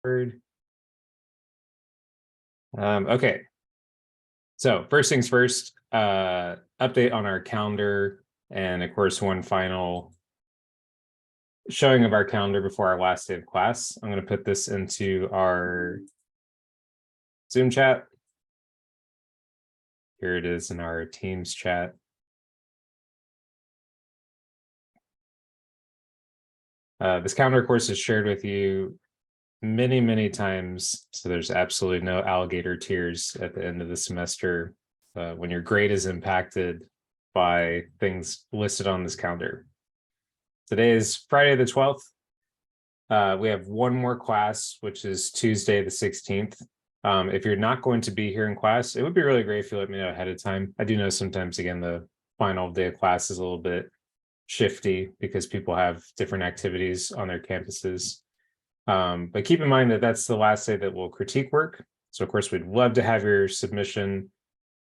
Okay, so first things first, update on our calendar, and of course, one final showing of our calendar before our last day of class. I'm going to put this into our Zoom chat. Here it is in our Teams chat. This calendar course is shared with you many times, so there's absolutely no alligator tears at the end of the semester when your grade is impacted by things listed on this calendar. Today is Friday the 12th. We have one more class, which is Tuesday the 16th. If you're not going to be here in class, it would be really great if you let me know ahead of time. I do know sometimes, again, the final day of class is a little bit shifty because people have different activities on their campuses. But keep in mind that that's the last day that we'll critique work. So of course, we'd love to have your submission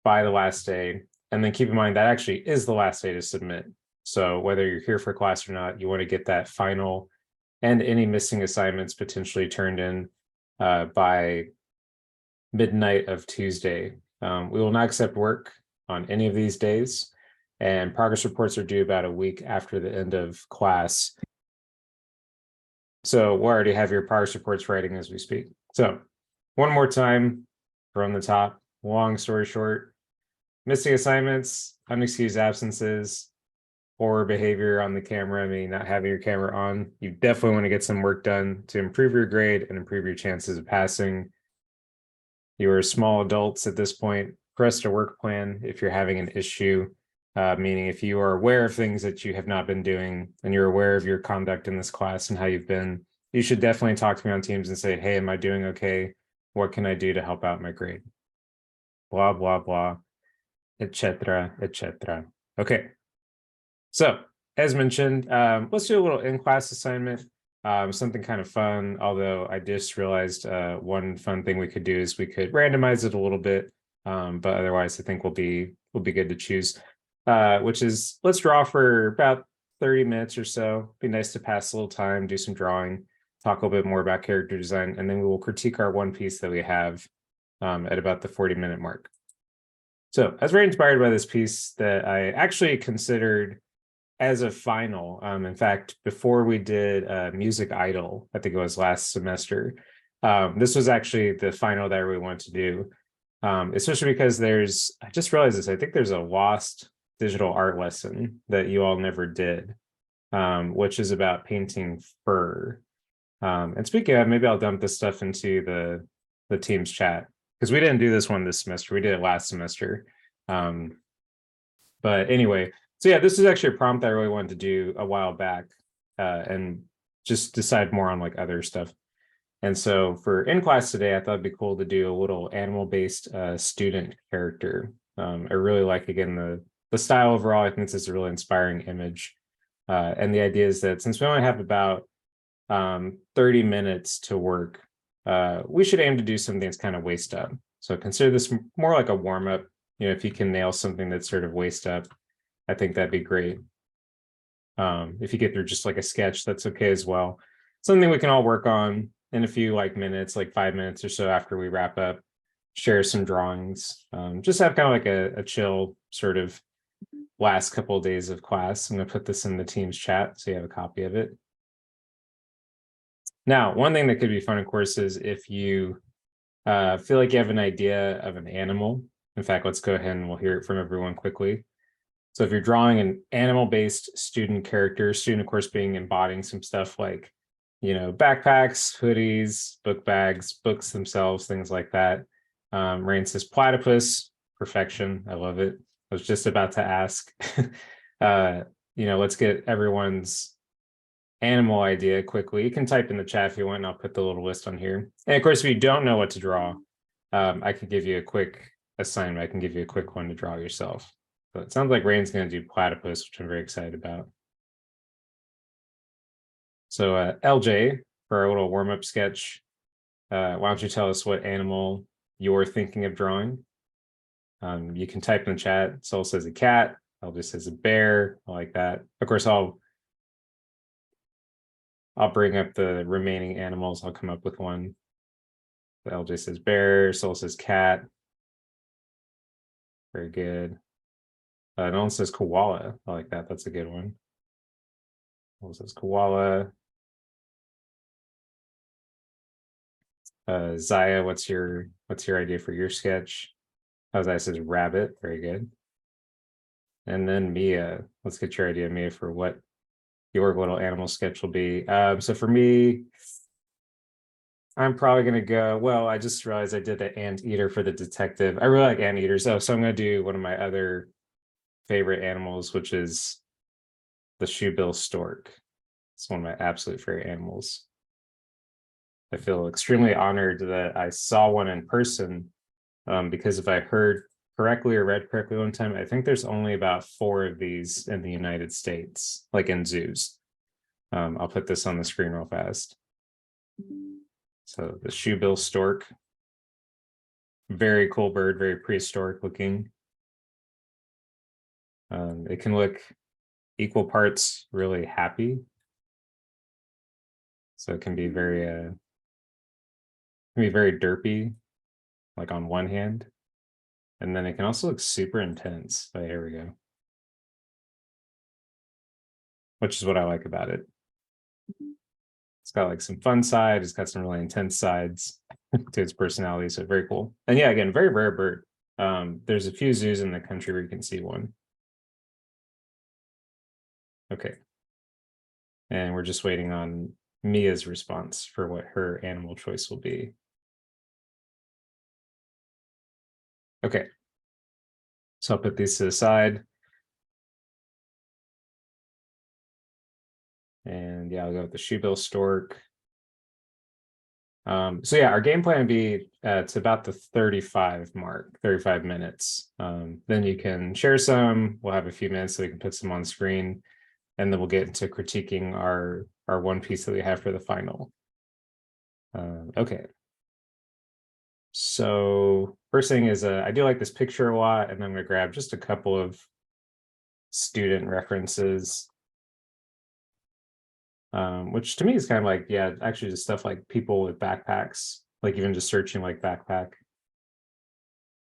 by the last day. And then keep in mind that actually is the last day to submit. So whether you're here for class or not, you want to get that final and any missing assignments potentially turned in by midnight of Tuesday. We will not accept work on any of these days, and progress reports are due about a week after the end of class. So we'll already have your progress reports writing as we speak. So one more time from the top, long story short, missing assignments, unexcused absences, poor behavior on the camera, meaning not having your camera on. You definitely want to get some work done to improve your grade and improve your chances of passing. You are small adults at this point. Trust a work plan if you're having an issue, meaning if you are aware of things that you have not been doing and you're aware of your conduct in this class and how you've been, you should definitely talk to me on Teams and say, hey, am I doing okay? What can I do to help out my grade? Blah, blah, blah, etc., etc. Okay. So as mentioned, let's do a little in-class assignment, something kind of fun, although I just realized one fun thing we could do is we could randomize it a little bit, but otherwise I think we'll be good to choose, which is let's draw for about 30 minutes or so. Be nice to pass a little time, do some drawing, talk a little bit more about character design, and then we will critique our one piece that we have at about the 40-minute mark. So I was very inspired by this piece that I actually considered as a final. In fact, before we did Music Idol, I think it was last semester, this was actually the final that we wanted to do, especially because I just realized this, I think there's a lost digital art lesson that you all never did, which is about painting fur. And speaking of, maybe I'll dump this stuff into the Teams chat, because we didn't do this one this semester, we did it last semester. But anyway, so yeah, this is actually a prompt I really wanted to do a while back, and just decide more on like other stuff. And so for in class today, I thought it'd be cool to do a little animal-based student character. I really like, again, the style overall. I think this is a really inspiring image. And the idea is that since we only have about 30 minutes to work, we should aim to do something that's kind of waist up. So consider this more like a warm-up. You know, if you can nail something that's sort of waist up, I think that'd be great. If you get through just like a sketch, that's okay as well. Something we can all work on in a few minutes, like 5 minutes or so after we wrap up, share some drawings, just have kind of like a chill sort of last couple of days of class. I'm going to put this in the Teams chat so you have a copy of it. Now, one thing that could be fun, of course, is if you feel like you have an idea of an animal. In fact, let's go ahead and we'll hear it from everyone quickly. So if you're drawing an animal-based student character, student, of course, being embodying some stuff like, you know, backpacks, hoodies, book bags, books themselves, things like that. Rain says platypus, perfection. I love it. I was just about to ask, you know, let's get everyone's animal idea quickly. You can type in the chat if you want, and I'll put the little list on here. And of course, if you don't know what to draw, I can give you a quick assignment. I can give you a quick one to draw yourself. So it sounds like Rain's going to do platypus, which I'm very excited about. So LJ, for our little warm-up sketch, why don't you tell us what animal you're thinking of drawing? You can type in the chat. Soul says a cat. LJ says a bear. I like that. Of course, I'll I'll bring up the remaining animals. I'll come up with one. The LJ says bear, Soul says cat. Very good. No one says koala. I like that. That's a good one. No one says koala. Zaya, what's your idea for your sketch? Zaya says rabbit. Very good. And then Mia, let's get your idea, Mia, for what your little animal sketch will be. So for me, I'm probably gonna go. Well, I just realized I did the anteater for the detective. I really like anteaters, so I'm gonna do one of my other favorite animals, which is the shoebill stork. It's one of my absolute favorite animals. I feel extremely honored that I saw one in person, because if I heard correctly or read correctly one time, I think there's only about 4 of these in the United States, like in zoos. I'll put this on the screen real fast. So the shoebill stork, very cool bird, very prehistoric looking. It can look equal parts really happy. So it can be very derpy, like on one hand. And then it can also look super intense. Oh, here we go. Which is what I like about it. It's got like some fun side. It's got some really intense sides to its personality. So very cool. And yeah, again, very rare bird. There's a few zoos in the country where you can see one. Okay. And we're just waiting on Mia's response for what her animal choice will be. Okay. So I'll put these to the side. And yeah, I'll go with the shoebill stork. So yeah, our game plan would be to about the 35 mark, 35 minutes. Then you can share some. We'll have a few minutes so we can put some on screen, and then we'll get into critiquing our one piece that we have for the final. Okay. So first thing is I do like this picture a lot, and I'm going to grab just a couple of student references. Which to me is kind of like, yeah, actually just stuff like people with backpacks, like even just searching like backpack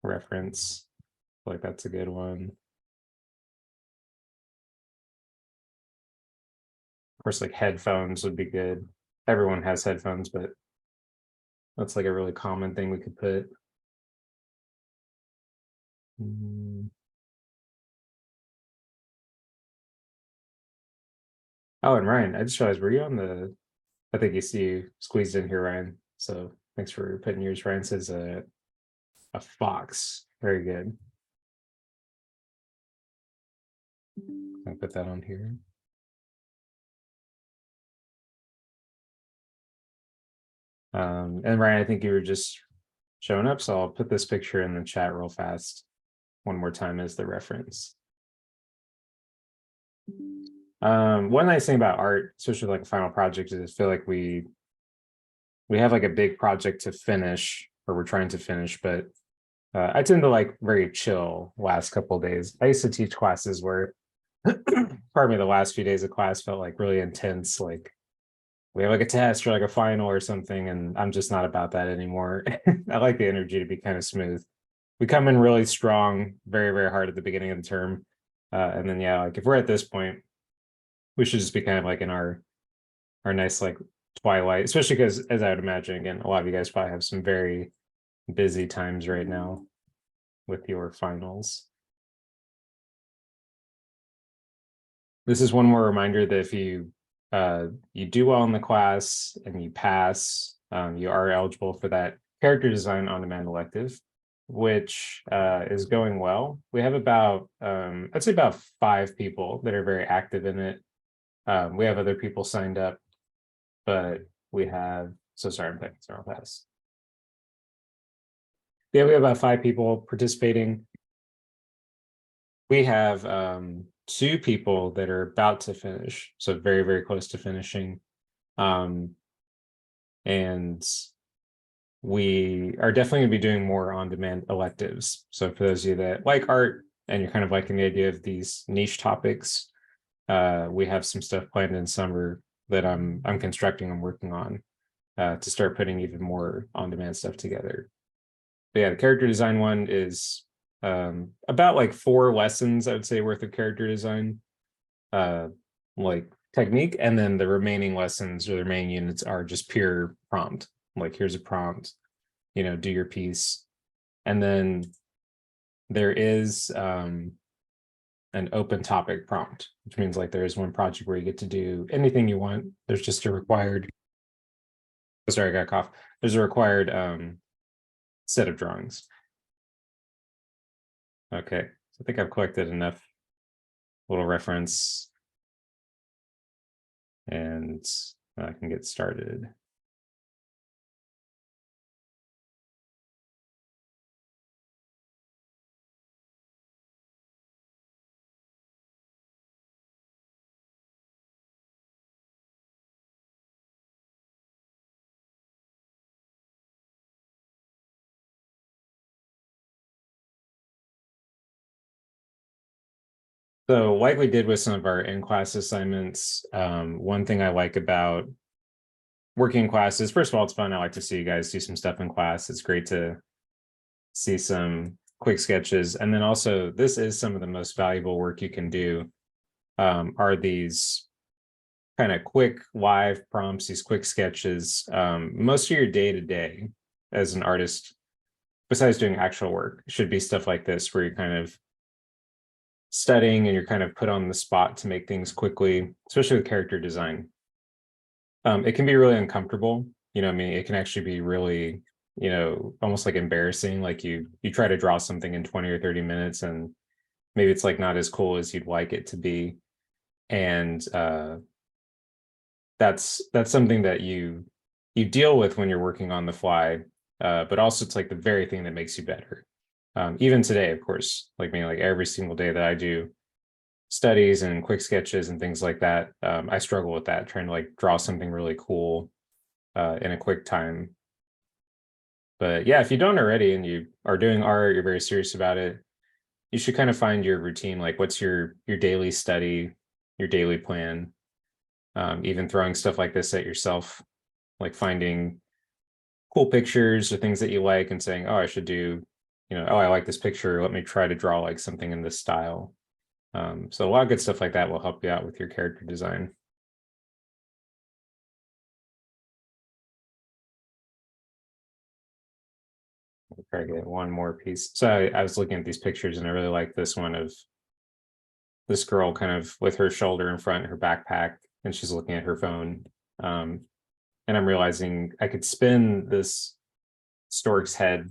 reference, like that's a good one. Of course, like headphones would be good. Everyone has headphones, but that's like a really common thing we could put. Oh, and Ryan, I just realized, were you on the, I think you see you squeezed in here, Ryan. So thanks for putting yours. Ryan says a fox. Very good. I'll put that on here. And Ryan, I think you were just showing up, so I'll put this picture in the chat real fast one more time as the reference. One nice thing about art, especially like a final project, is I feel like we have like a big project to finish, or we're trying to finish, but I tend to like very chill last couple of days. I used to teach classes where pardon me, the last few days of class felt like really intense, like we have like a test or like a final or something, and I'm just not about that anymore. I like the energy to be kind of smooth. We come in really strong, very, very hard at the beginning of the term. And then, yeah, like if we're at this point, we should just be kind of like in our nice like twilight, especially because, as I would imagine, again, a lot of you guys probably have some very busy times right now with your finals. This is one more reminder that if you do well in the class and you pass, you are eligible for that character design on-demand elective, which is going well. We have about, I'd say about 5 people that are very active in it. We have other people signed up, but we have, so sorry, I'm thinking it's pass. Yeah, we have about 5 people participating. We have 2 people that are about to finish, so very, very close to finishing. And we are definitely going to be doing more on-demand electives. So for those of you that like art and you're kind of liking the idea of these niche topics, we have some stuff planned in summer that I'm constructing, I'm working on to start putting even more on-demand stuff together. But yeah, the character design one is about like 4 lessons, I would say, worth of character design, like technique, and then the remaining lessons or the remaining units are just pure prompt. Like, here's a prompt, do your piece. And then there is an open topic prompt, which means like there is one project where you get to do anything you want. There's just a required, sorry, I got a cough. There's a required set of drawings. Okay, so I think I've collected enough little reference and I can get started. So like we did with some of our in-class assignments, one thing I like about working in class is, first of all, it's fun. I like to see you guys do some stuff in class. It's great to see some quick sketches. And then also, this is some of the most valuable work you can do, are these kind of quick live prompts, these quick sketches. Most of your day-to-day as an artist, besides doing actual work, should be stuff like this, where you're kind of studying and you're kind of put on the spot to make things quickly, especially with character design. It can be really uncomfortable. I mean, it can actually be really, almost like embarrassing. Like you try to draw something in 20 or 30 minutes and maybe it's like not as cool as you'd like it to be. And that's something that you deal with when you're working on the fly. But also it's like the very thing that makes you better. Even today, of course, like me, like every single day that I do studies and quick sketches and things like that, I struggle with that, trying to like draw something really cool in a quick time. But yeah, if you don't already and you are doing art, you're very serious about it, you should kind of find your routine. Like, what's your daily study, your daily plan, even throwing stuff like this at yourself, like finding cool pictures or things that you like and saying, oh, I should do, oh, I like this picture, let me try to draw like something in this style. So a lot of good stuff like that will help you out with your character design. I'll try to get one more piece. So I was looking at these pictures and I really like this one of this girl kind of with her shoulder in front, her backpack, and she's looking at her phone. And I'm realizing I could spin this stork's head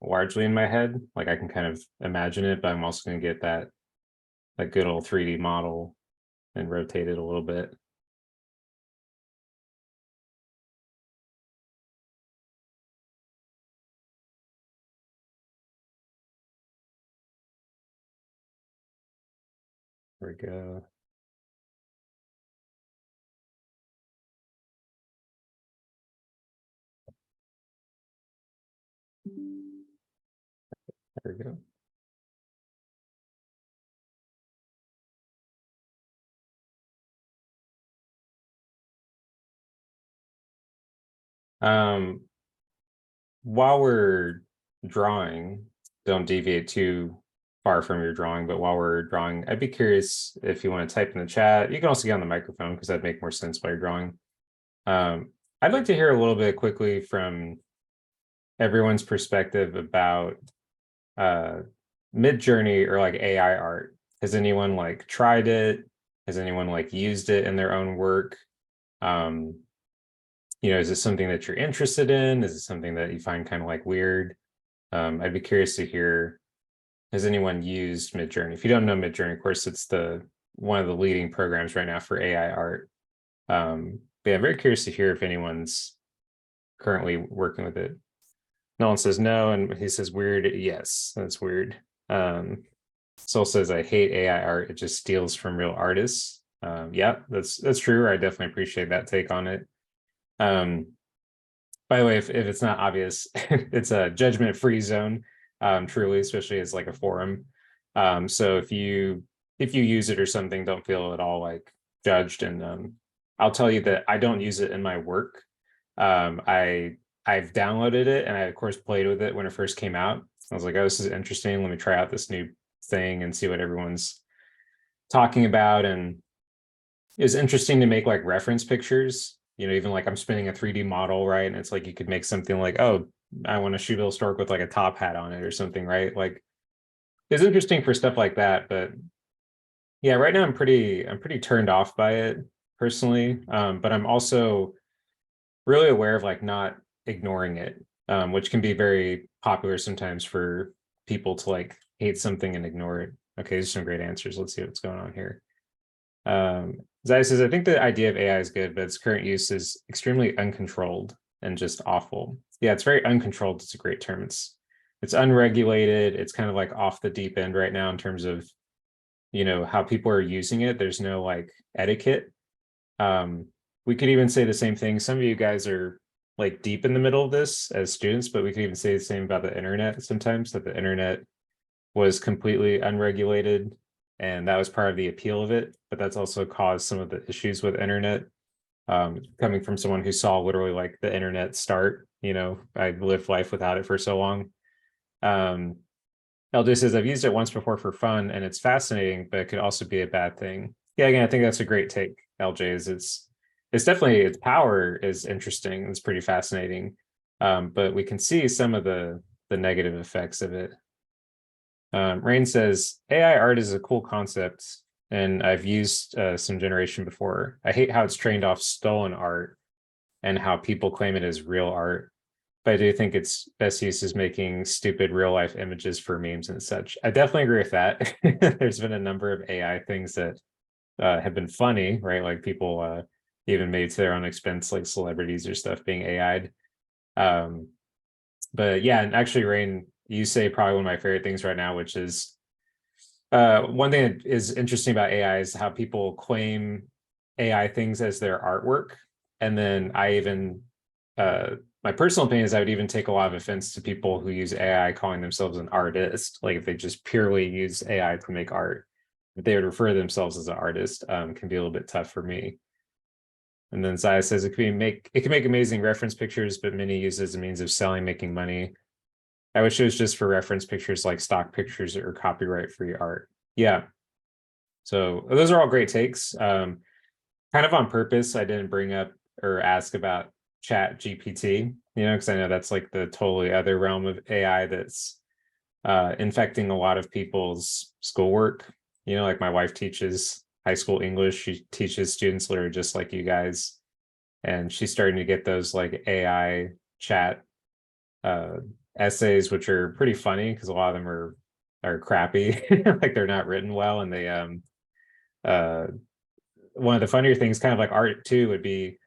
largely in my head. Like I can kind of imagine it, but I'm also going to get that good old 3D model and rotate it a little bit. There we go. There we go. While we're drawing, don't deviate too far from your drawing, but while we're drawing, I'd be curious if you want to type in the chat. You can also get on the microphone because that'd make more sense while you're drawing. I'd like to hear a little bit quickly from everyone's perspective about Mid-Journey or like AI art. Has anyone like tried it? Has anyone like used it in their own work? Is it something that you're interested in? Is it something that you find kind of like weird? I'd be curious to hear, has anyone used Mid-Journey? If you don't know Mid-Journey, of course, it's one of the leading programs right now for AI art. But yeah, I'm very curious to hear if anyone's currently working with it. Nolan says no, and he says weird. Yes, that's weird. Soul says I hate AI art. It just steals from real artists. Yeah, that's true. I definitely appreciate that take on it. By the way, if it's not obvious, it's a judgment-free zone, truly, especially as like a forum. So if you use it or something, don't feel at all like judged, and I'll tell you that I don't use it in my work. I've downloaded it and I of course played with it when it first came out. I was like, oh, this is interesting. Let me try out this new thing and see what everyone's talking about. And it was interesting to make like reference pictures. Even like I'm spinning a 3D model, right? And it's like you could make something like, oh, I want a shoe stork with like a top hat on it or something, right? Like it's interesting for stuff like that. But yeah, right now I'm pretty turned off by it personally. But I'm also really aware of like not ignoring it, which can be very popular sometimes for people to like hate something and ignore it. Okay, these are some great answers. Let's see what's going on here. Zai says, I think the idea of AI is good, but its current use is extremely uncontrolled and just awful. Yeah, it's very uncontrolled. It's a great term. It's unregulated. It's kind of like off the deep end right now in terms of, how people are using it. There's no like etiquette. We could even say the same thing. Some of you guys are like deep in the middle of this as students, but we could even say the same about the internet sometimes, that the internet was completely unregulated and that was part of the appeal of it. But that's also caused some of the issues with internet. Coming from someone who saw literally like the internet start, I lived life without it for so long. LJ says, I've used it once before for fun and it's fascinating, but it could also be a bad thing. Yeah, again, I think that's a great take, LJ. It's definitely, its power is interesting. It's pretty fascinating. But we can see some of the negative effects of it. Rain says, AI art is a cool concept, and I've used some generation before. I hate how it's trained off stolen art and how people claim it as real art. But I do think its best use is making stupid real life images for memes and such. I definitely agree with that. There's been a number of AI things that have been funny, right? Like people even made to their own expense, like celebrities or stuff being AI'd. But yeah, and actually, Rain, you say probably one of my favorite things right now, which is one thing that is interesting about AI is how people claim AI things as their artwork. And then my personal opinion is I would even take a lot of offense to people who use AI calling themselves an artist. Like if they just purely use AI to make art, if they would refer to themselves as an artist, can be a little bit tough for me. And then Zaya says it can make amazing reference pictures, but many use it as a means of selling, making money. I wish it was just for reference pictures like stock pictures or copyright free art. Yeah. So those are all great takes. Kind of on purpose, I didn't bring up or ask about Chat GPT, because I know that's like the totally other realm of AI that's infecting a lot of people's schoolwork. Like my wife teaches high school English. She teaches students literally just like you guys. And she's starting to get those like AI chat essays, which are pretty funny because a lot of them are crappy, like they're not written well. And they one of the funnier things, kind of like art too, would be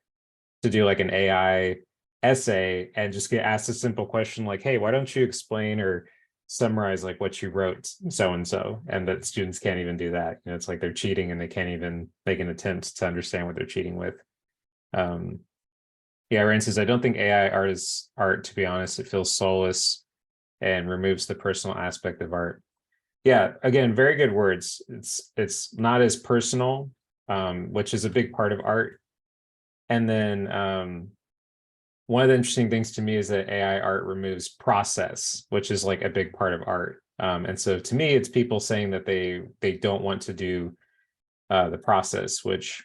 to do like an AI essay and just get asked a simple question like, hey, why don't you explain or summarize like what you wrote so and so, and that students can't even do that. It's like they're cheating and they can't even make an attempt to understand what they're cheating with. Yeah, Ryan says, I don't think AI art is art, to be honest. It feels soulless and removes the personal aspect of art. Yeah, again, very good words. It's not as personal, which is a big part of art. And then one of the interesting things to me is that AI art removes process, which is like a big part of art. And so to me, it's people saying that they don't want to do the process, which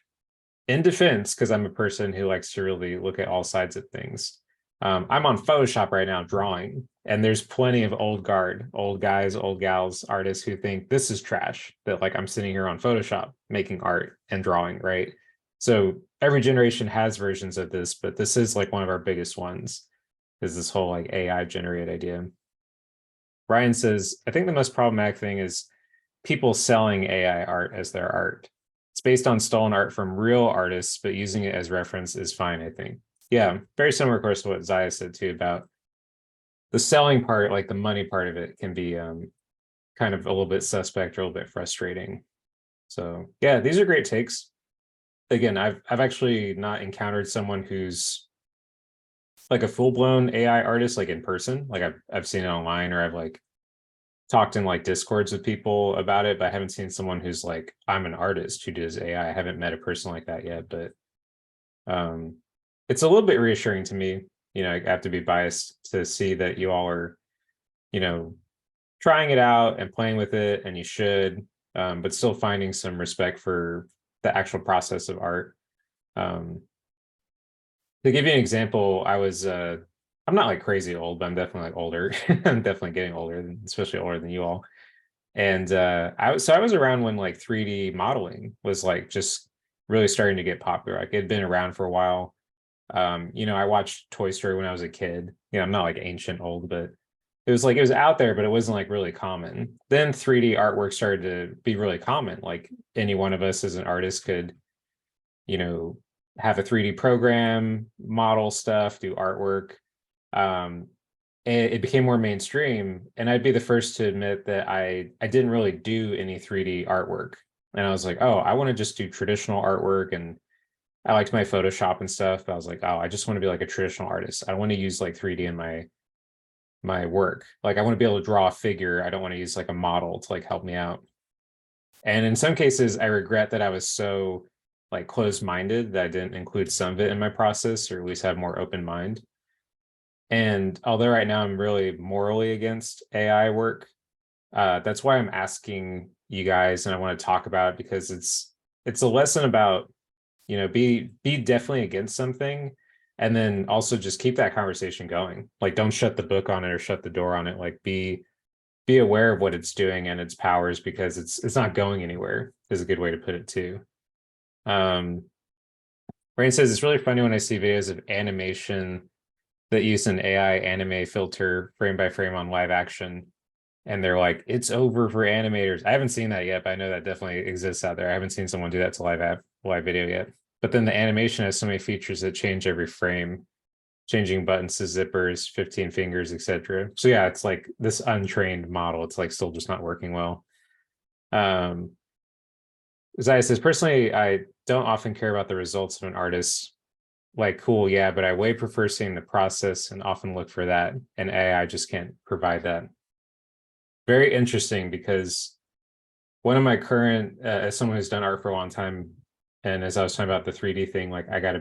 in defense, because I'm a person who likes to really look at all sides of things. I'm on Photoshop right now drawing, and there's plenty of old guard, old guys, old gals, artists who think this is trash, that like I'm sitting here on Photoshop making art and drawing, right? So every generation has versions of this, but this is like one of our biggest ones, is this whole like AI generated idea. Ryan says, I think the most problematic thing is people selling AI art as their art. It's based on stolen art from real artists, but using it as reference is fine, I think. Yeah, very similar, of course, to what Zaya said too about the selling part, like the money part of it can be kind of a little bit suspect or a little bit frustrating. So yeah, these are great takes. Again, I've actually not encountered someone who's like a full-blown AI artist, like in person. Like I've seen it online, or I've like talked in like discords with people about it, but I haven't seen someone who's like, I'm an artist who does AI. I haven't met a person like that yet, but It's a little bit reassuring to me. I have to be biased to see that you all are, you know, trying it out and playing with it, and you should, but still finding some respect for the actual process of art. Um, to give you an example, I'm not like crazy old, but I'm definitely like older. I'm definitely getting older, especially older than you all. And I was around when like 3D modeling was like just really starting to get popular. Like it had been around for a while. I watched Toy Story when I was a kid. I'm not like ancient old, but it was out there, but it wasn't like really common. Then 3D artwork started to be really common. Like any one of us as an artist could, you know, have a 3D program, model stuff, do artwork. Um, and it became more mainstream. And I'd be the first to admit that I didn't really do any 3D artwork. And I was like, oh, I want to just do traditional artwork. And I liked my Photoshop and stuff, but I was like, oh, I just want to be like a traditional artist. I want to use like 3D in my work. Like I want to be able to draw a figure. I don't want to use like a model to like help me out. And in some cases, I regret that I was so like closed-minded that I didn't include some of it in my process, or at least have more open mind. And although right now I'm really morally against AI work, that's why I'm asking you guys, and I want to talk about it because it's a lesson about, be definitely against something, and then also just keep that conversation going. Like don't shut the book on it or shut the door on it. Like be aware of what it's doing and its powers, because it's not going anywhere is a good way to put it too. um Rain says it's really funny when I see videos of animation that use an AI anime filter frame by frame on live action, and they're like, it's over for animators. I haven't seen that yet, but I know that definitely exists out there. I haven't seen someone do that to live video yet. But then the animation has so many features that change every frame, changing buttons to zippers, 15 fingers, etc. So yeah, it's like this untrained model. It's like still just not working well. Um, Zaya says, personally, I don't often care about the results of an artist. Like, cool, yeah, but I way prefer seeing the process and often look for that. And AI just can't provide that. Very interesting, because one of my current, as someone who's done art for a long time, and as I was talking about the 3D thing, like I have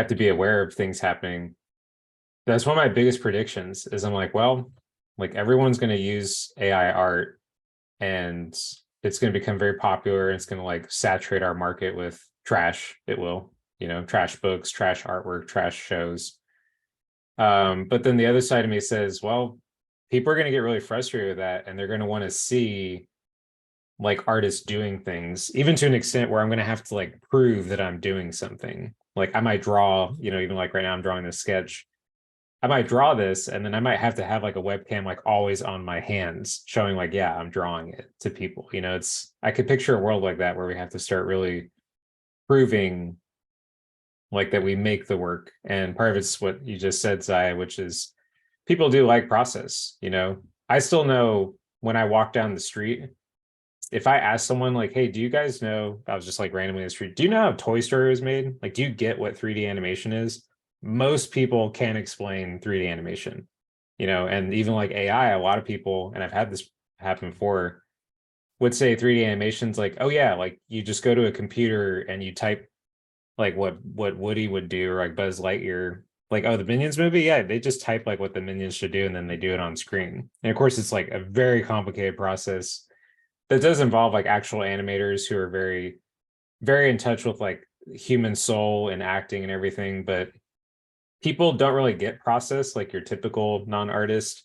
to be aware of things happening. That's one of my biggest predictions is I'm like, well, like everyone's going to use AI art, and it's going to become very popular, and it's going to like saturate our market with trash. It will, trash books, trash artwork, trash shows. But then the other side of me says, well, people are going to get really frustrated with that, and they're going to want to see like artists doing things, even to an extent where I'm going to have to like prove that I'm doing something. Like I might draw, even like right now I'm drawing this sketch. I might draw this, and then I might have to have like a webcam like always on my hands showing like, yeah, I'm drawing it to people. I could picture a world like that where we have to start really proving like that we make the work. And part of it's what you just said, Zaya, which is people do like process. I still know when I walk down the street, if I ask someone like, hey, do you guys know, I was just like randomly in the street, do you know how Toy Story was made? Like, do you get what 3D animation is? Most people can't explain 3D animation, and even like AI, a lot of people, and I've had this happen before, would say 3D animation's like, oh yeah, like you just go to a computer and you type like what Woody would do, or like Buzz Lightyear. Like, oh, the Minions movie, yeah, they just type like what the Minions should do, and then they do it on screen. And of course, it's like a very complicated process that does involve like actual animators who are very, very in touch with like human soul and acting and everything. But people don't really get process like your typical non-artist,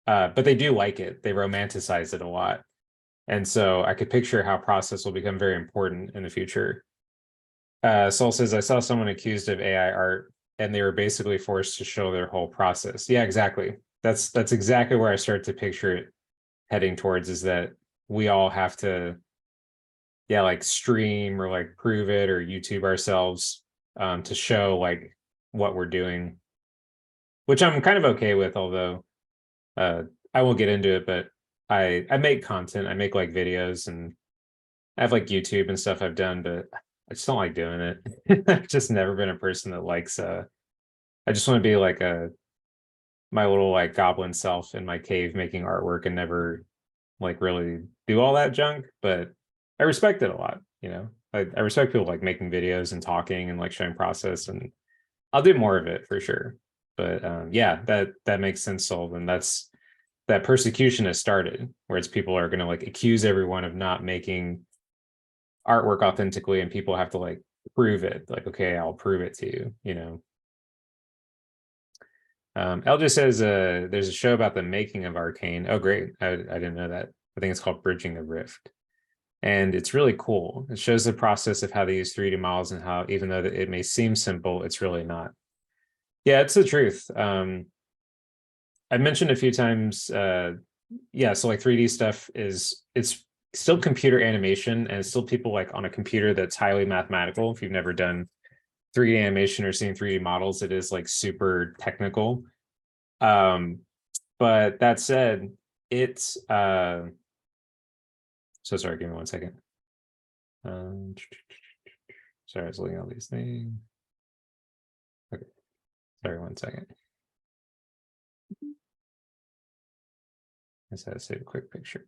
but they do like it. They romanticize it a lot. And so I could picture how process will become very important in the future. Soul says, I saw someone accused of AI art, and they were basically forced to show their whole process. Yeah, exactly. That's exactly where I start to picture it heading towards, is that we all have to, yeah, like stream or like prove it or YouTube ourselves, to show like what we're doing, which I'm kind of okay with, although uh, I won't get into it, but I make content, I make like videos, and I have like YouTube and stuff I've done, but I just don't like doing it. I've just never been a person that likes I just want to be like my little like goblin self in my cave making artwork and never like really do all that junk, but I respect it a lot. I respect people like making videos and talking and like showing process, and I'll do more of it for sure. But yeah, that makes sense, Sullivan. That's that persecution has started, where it's people are going to like accuse everyone of not making artwork authentically, and people have to like prove it. Like, okay, I'll prove it to you. You know. El just says there's a show about the making of Arcane. Oh, great! I didn't know that. I think it's called Bridging the Rift, and it's really cool. It shows the process of how they use 3D models and how, even though it may seem simple, it's really not. Yeah, it's the truth. I mentioned a few times, yeah, so like 3D stuff it's still computer animation, and it's still people like on a computer that's highly mathematical. If you've never done 3D animation or seen 3D models, it is like super technical. But that said, it's so sorry, give me 1 second. Sorry, I was looking at all these things. Okay, sorry, 1 second. I just had to save a quick picture.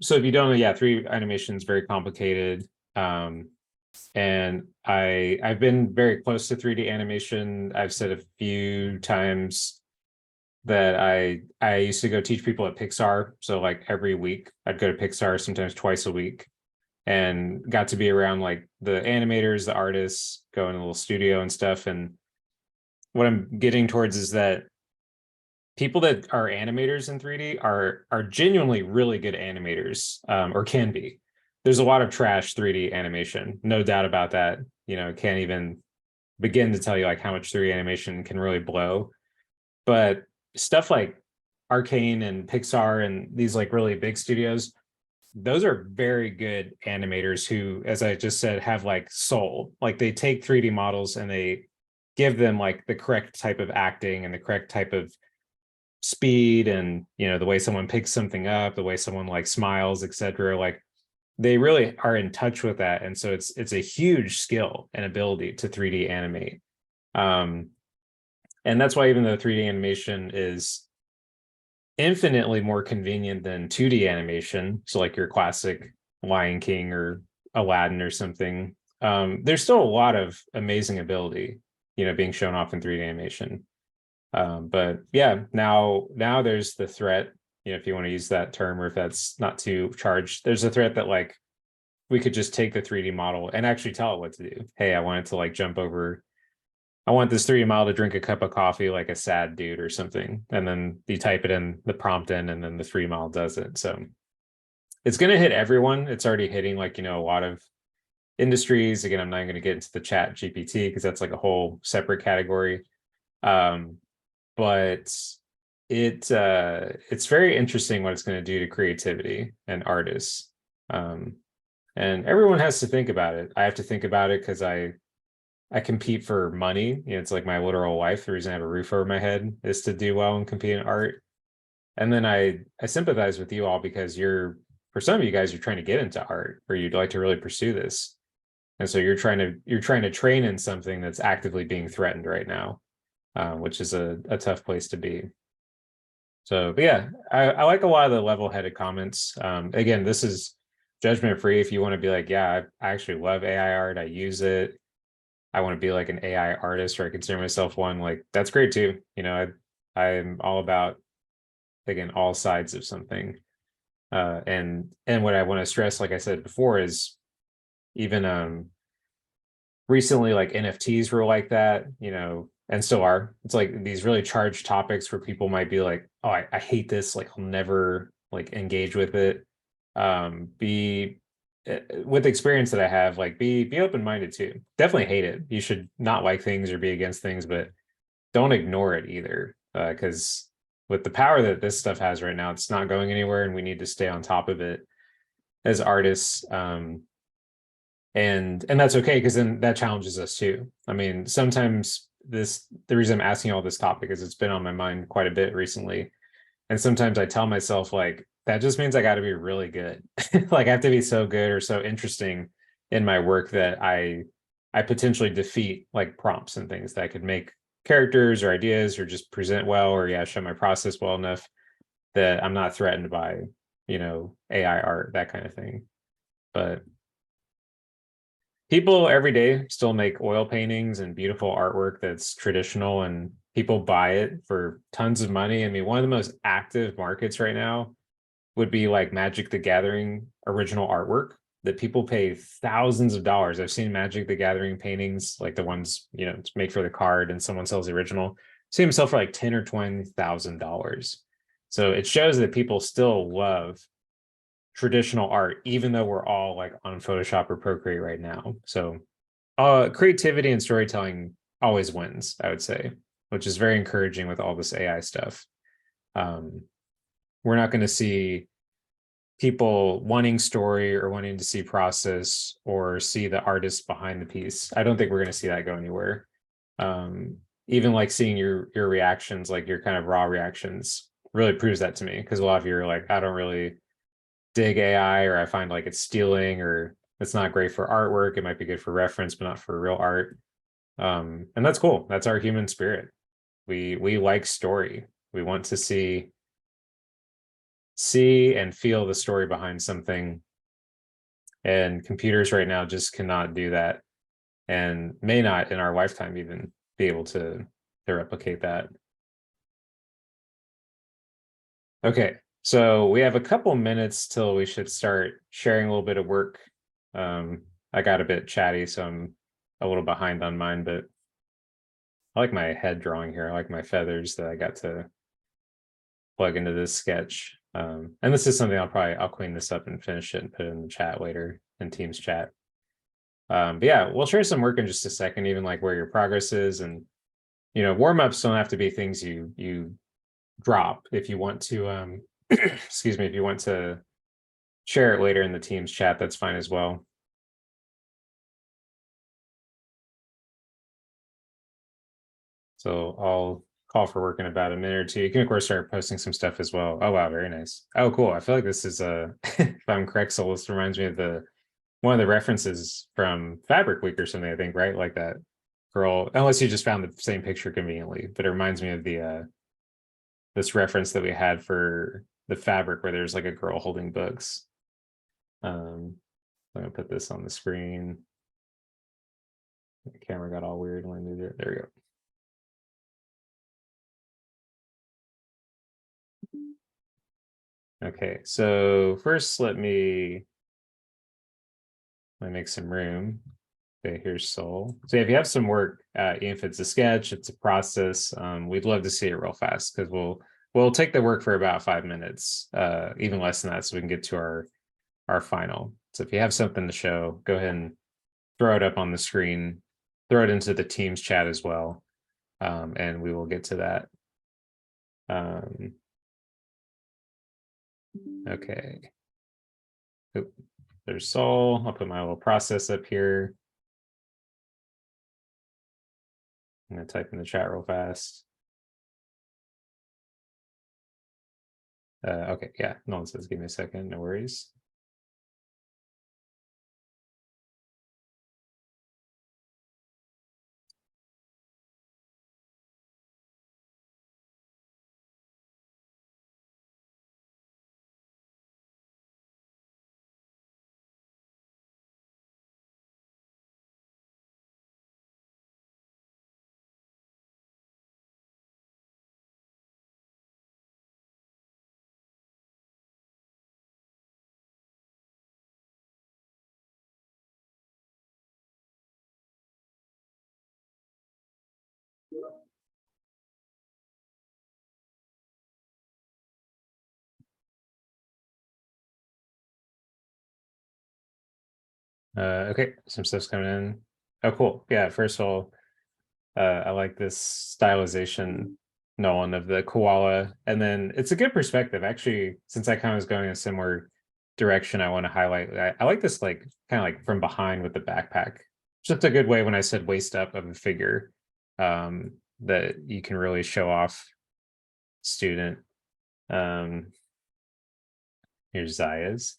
So if you don't know, yeah, 3D animation is very complicated. And I've been very close to 3D animation. I've said a few times that I used to go teach people at Pixar. So like every week I'd go to Pixar, sometimes twice a week, and got to be around like the animators, the artists, go in a little studio and stuff. And what I'm getting towards is that people that are animators in 3D are genuinely really good animators, or can be. There's a lot of trash 3D animation, no doubt about that. You know, can't even begin to tell you like how much 3D animation can really blow. But stuff like Arcane and Pixar and these like really big studios, those are very good animators who, as I just said, have like soul. Like they take 3D models and they give them like the correct type of acting and the correct type of speed, and you know the way someone picks something up, the way someone like smiles, etc. Like they really are in touch with that, and so it's a huge skill and ability to 3D animate. And that's why even though 3D animation is infinitely more convenient than 2D animation, so like your classic Lion King or Aladdin or something, there's still a lot of amazing ability, you know, being shown off in 3D animation. But yeah, now there's the threat, you know, if you want to use that term, or if that's not too charged, there's a threat that like we could just take the 3D model and actually tell it what to do. Hey, I want it to like jump over, I want this 3D model to drink a cup of coffee like a sad dude or something. And then you type it in the prompt in, and then the 3D model does it. So it's going to hit everyone. It's already hitting like, you know, a lot of industries. Again, I'm not going to get into the chat GPT because that's like a whole separate category. But it's very interesting what it's going to do to creativity and artists. And everyone has to think about it. I have to think about it because I compete for money. You know, it's like my literal life. The reason I have a roof over my head is to do well and compete in art. And then I sympathize with you all because for some of you guys, you're trying to get into art, or you'd like to really pursue this. And so you're trying to train in something that's actively being threatened right now, which is a tough place to be. So, but yeah, I like a lot of the level-headed comments. Again, this is judgment free. If you want to be like, yeah, I actually love AI art, I use it, I want to be like an AI artist, or I consider myself one, like that's great too. You know, I'm all about, again, all sides of something. And what I want to stress, like I said before, is even recently like NFTs were like that, you know, and still are. It's like these really charged topics where people might be like, oh, I hate this, like I'll never like engage with it. Be with the experience that I have, like be open-minded too. Definitely hate it. You should not like things or be against things, but don't ignore it either. Because with the power that this stuff has right now, it's not going anywhere, and we need to stay on top of it as artists. And that's okay, because then that challenges us too. I mean, sometimes the reason I'm asking all this topic is it's been on my mind quite a bit recently, and sometimes I tell myself like that just means I got to be really good. Like I have to be so good or so interesting in my work that I potentially defeat like prompts and things that I could make characters or ideas, or just present well, or yeah, show my process well enough. that I'm not threatened by, AI art, that kind of thing. But people every day still make oil paintings and beautiful artwork that's traditional, and people buy it for tons of money. I mean, one of the most active markets right now would be like Magic the Gathering original artwork that people pay thousands of dollars. I've seen Magic the Gathering paintings, like the ones, to make for the card, and someone sells the original. See them sell for like $10,000 or $20,000. So it shows that people still love traditional art, even though we're all like on Photoshop or Procreate right now. So creativity and storytelling always wins, I would say, which is very encouraging with all this AI stuff. We're not going to see people wanting story or wanting to see process or see the artist behind the piece. I don't think we're going to see that go anywhere. Even like seeing your reactions, like your kind of raw reactions, really proves that to me, because a lot of you are like, I don't really dig AI, or I find like it's stealing, or it's not great for artwork. It might be good for reference, but not for real art. And that's cool. That's our human spirit. We like story. We want to see and feel the story behind something, and computers right now just cannot do that, and may not in our lifetime even be able to replicate that. Okay, so we have a couple minutes till we should start sharing a little bit of work. I got a bit chatty, so I'm a little behind on mine, but I like my head drawing here. I like my feathers that I got to plug into this sketch. And this is something I'll clean this up and finish it and put it in the chat later, in Teams chat. But yeah, we'll share some work in just a second, even like where your progress is. And warm-ups don't have to be things you drop. If you want to excuse me, if you want to share it later in the Teams chat, that's fine as well. So I'll call for work in about a minute or two. You can of course start posting some stuff as well. Oh wow, very nice. Oh cool. I feel like this is if I'm correct, so this reminds me of one of the references from Fabric Week or something, I think, right? Like that girl, unless you just found the same picture conveniently, but it reminds me of the this reference that we had for the Fabric, where there's like a girl holding books. I'm gonna put this on the screen. The camera got all weird when I moved it. There we go. Okay, so first let me make some room. Okay, here's Soul. So if you have some work, even if it's a sketch, it's a process, we'd love to see it real fast, because we'll take the work for about 5 minutes, even less than that, so we can get to our final. So if you have something to show, go ahead and throw it up on the screen, throw it into the Teams chat as well, and we will get to that. Okay. Oop, there's Soul. I'll put my little process up here. I'm gonna type in the chat real fast. Okay, yeah, no one says give me a second, no worries. Okay, some stuff's coming in. Oh, cool. Yeah, first of all, I like this stylization, Nolan, of the koala. And then it's a good perspective. Actually, since I kind of was going a similar direction, I want to highlight, I like this like kind of like from behind with the backpack. Just a good way when I said waist up of a figure, that you can really show off student. Here's Zaya's.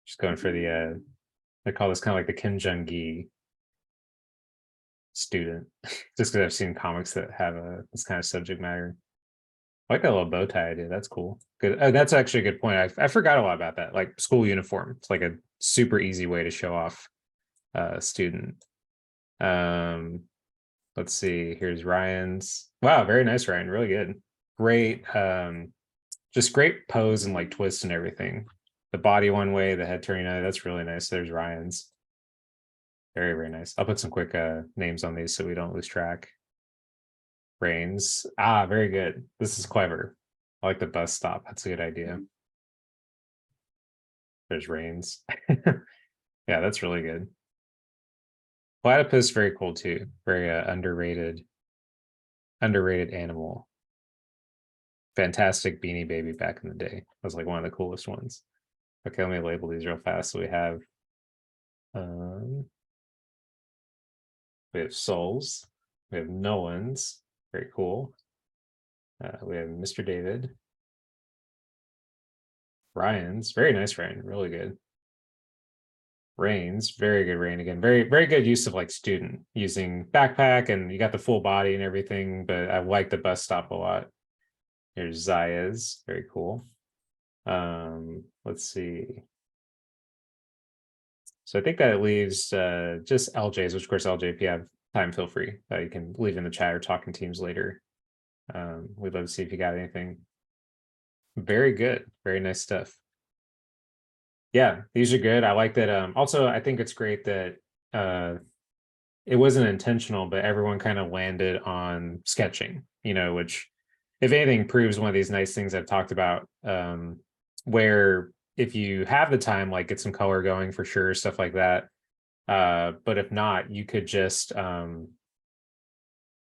Just going for the I call this kind of like the Kim Jung-gi student, just because I've seen comics that have this kind of subject matter. I like that little bow tie idea. That's cool. Good. That's actually a good point. I forgot a lot about that. Like school uniform. It's like a super easy way to show off a student. Let's see. Here's Ryan's. Wow, very nice, Ryan. Really good. Great. Just great pose and like twist and everything. The body one way, the head turning another. That's really nice. There's Ryan's. Very, very nice. I'll put some quick names on these so we don't lose track. Brains. Ah, very good. This is clever. I like the bus stop. That's a good idea. There's Reigns. Yeah, that's really good. Platypus, very cool too. Very underrated animal. Fantastic Beanie Baby back in the day. That was like one of the coolest ones. Okay, let me label these real fast. So we have Souls. We have Nolan's. Very cool. We have Mr. David. Ryan's. Very nice, Ryan. Really good. Rain's. Very good, Rain again. Very, very good use of like student using backpack, and you got the full body and everything, but I like the bus stop a lot. Here's Zaya's. Very cool. Let's see. So I think that leaves just LJ's, which of course, LJ, if you have time, feel free. You can leave in the chat or talk in teams later. We'd love to see if you got anything. Very good. Very nice stuff. Yeah, these are good. I like that. Also, I think it's great that it wasn't intentional, but everyone kind of landed on sketching, which, if anything, proves one of these nice things I've talked about, where if you have the time, like get some color going for sure, stuff like that. But if not, you could just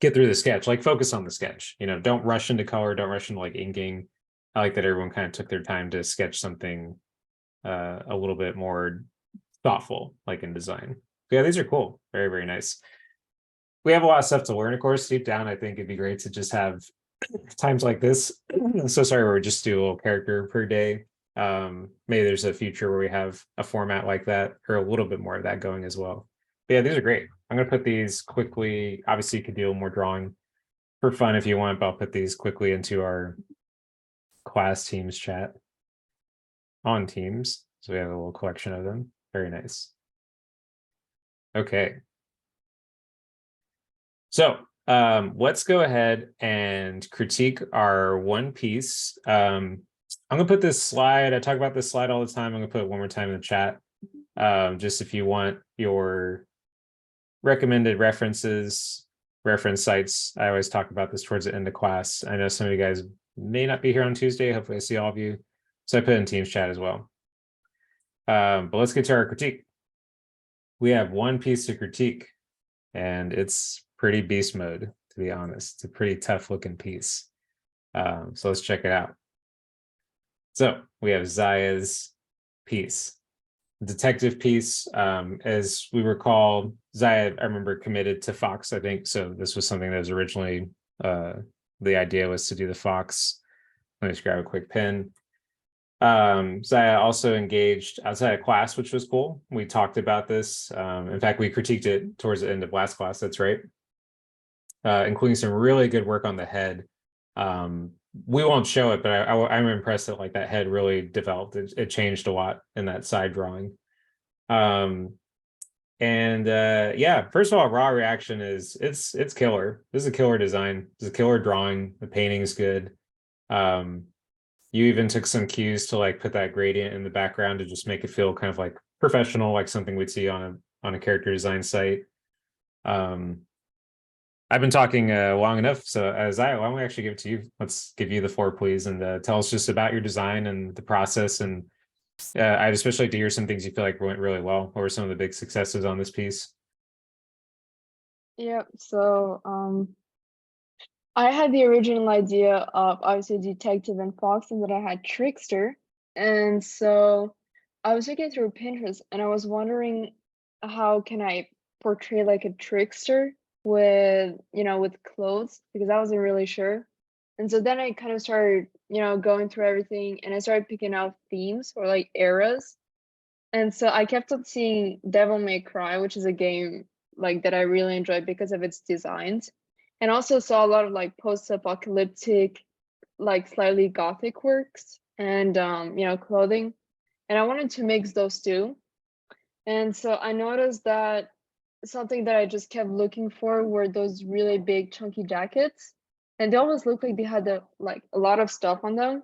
get through the sketch, like focus on the sketch, don't rush into color, don't rush into like inking. I like that everyone kind of took their time to sketch something a little bit more thoughtful, like in design. Yeah, these are cool. Very, very nice. We have a lot of stuff to learn, of course. Deep down, I think it'd be great to just have times like this. So sorry, where we just do a little character per day. Maybe there's a future where we have a format like that, or a little bit more of that going as well. But yeah, these are great. I'm going to put these quickly. Obviously, you could do more drawing for fun if you want, but I'll put these quickly into our class Teams chat on Teams. So we have a little collection of them. Very nice. Okay. So let's go ahead and critique our one piece. I'm gonna put this slide. I talk about this slide all the time. I'm gonna put it one more time in the chat. Just if you want your recommended reference sites. I always talk about this towards the end of class. I know some of you guys may not be here on Tuesday. Hopefully I see all of you. So I put it in Teams chat as well. But let's get to our critique. We have one piece to critique, and it's pretty beast mode, to be honest. It's a pretty tough looking piece. So let's check it out. So we have Zaya's piece. Detective piece, as we recall, Zaya, I remember, committed to Fox, I think. So this was something that was originally, the idea was to do the Fox. Let me just grab a quick pen. Zaya also engaged outside of class, which was cool. We talked about this. In fact, we critiqued it towards the end of last class. That's right. Including some really good work on the head. We won't show it, but I'm impressed that like that head really developed. It changed a lot in that side drawing. Yeah, first of all, raw reaction is it's killer. This is a killer design. This is a killer drawing. The painting is good. You even took some cues to like put that gradient in the background to just make it feel kind of like professional, like something we'd see on a character design site. I've been talking long enough, so Zaya, why don't we actually give it to you? Let's give you the floor, please, and tell us just about your design and the process. And I'd especially like to hear some things you feel like went really well. What were some of the big successes on this piece? Yeah, so I had the original idea of obviously Detective and Fox, and then I had Trickster. And so I was looking through Pinterest and I was wondering, how can I portray like a trickster with, with clothes, because I wasn't really sure. And so then I kind of started, going through everything, and I started picking out themes or like eras. And so I kept on seeing Devil May Cry, which is a game like that I really enjoyed because of its designs, and also saw a lot of like post-apocalyptic like slightly gothic works and clothing, and I wanted to mix those two. And so I noticed that something that I just kept looking for were those really big chunky jackets, and they always looked like they had like a lot of stuff on them.